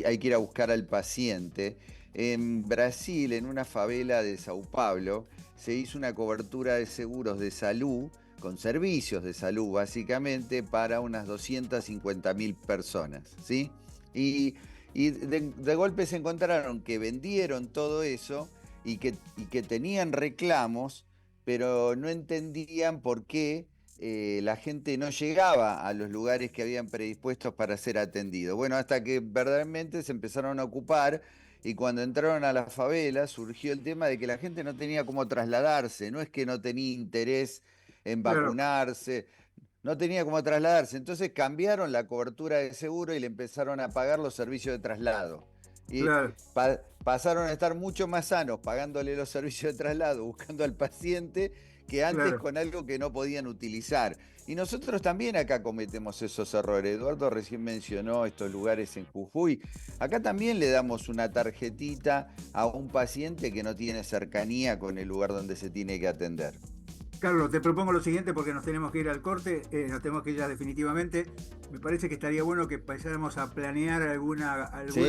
hay que ir a buscar al paciente. En Brasil, en una favela de Sao Paulo, se hizo una cobertura de seguros de salud, con servicios de salud básicamente, para unas 250.000 personas, ¿sí? Y de golpe se encontraron que vendieron todo eso y que tenían reclamos, pero no entendían por qué la gente no llegaba a los lugares que habían predispuestos para ser atendido. Bueno, hasta que verdaderamente se empezaron a ocupar y cuando entraron a la favela surgió el tema de que la gente no tenía cómo trasladarse, no es que no tenía interés en Claro, vacunarse, no tenía cómo trasladarse. Entonces cambiaron la cobertura de seguro y le empezaron a pagar los servicios de traslado. Y claro, pasaron a estar mucho más sanos pagándole los servicios de traslado, buscando al paciente, que antes claro. con algo que no podían utilizar. Y nosotros también acá cometemos esos errores. Eduardo recién mencionó estos lugares en Jujuy. Acá también le damos una tarjetita a un paciente que no tiene cercanía con el lugar donde se tiene que atender. Carlos, te propongo lo siguiente porque nos tenemos que ir al corte, nos tenemos que ir ya definitivamente. Me parece que estaría bueno que empezáramos a planear alguna. Sí,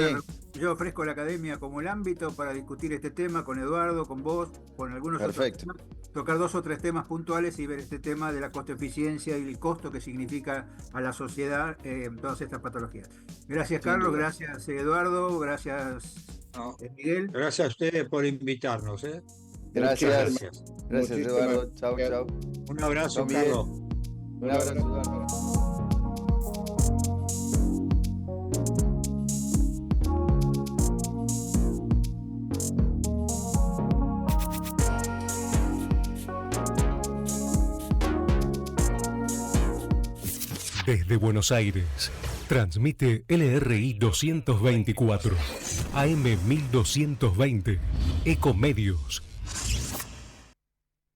Yo ofrezco la academia como el ámbito para discutir este tema con Eduardo, con vos, con algunos otros perfecto. temas, tocar 2 o 3 temas puntuales y ver este tema de la costo-eficiencia y el costo que significa a la sociedad todas estas patologías. Gracias, Sin Carlos, duda. gracias, Eduardo, gracias, No, Miguel. gracias a ustedes por invitarnos, ¿eh? Muchas Gracias. gracias. Gracias, Muchísimas Eduardo. Chau, gracias. chau. Un abrazo, Chau, Miguel. Carlos. Un abrazo, Eduardo. Desde Buenos Aires, transmite LRI 224, AM 1220, Ecomedios.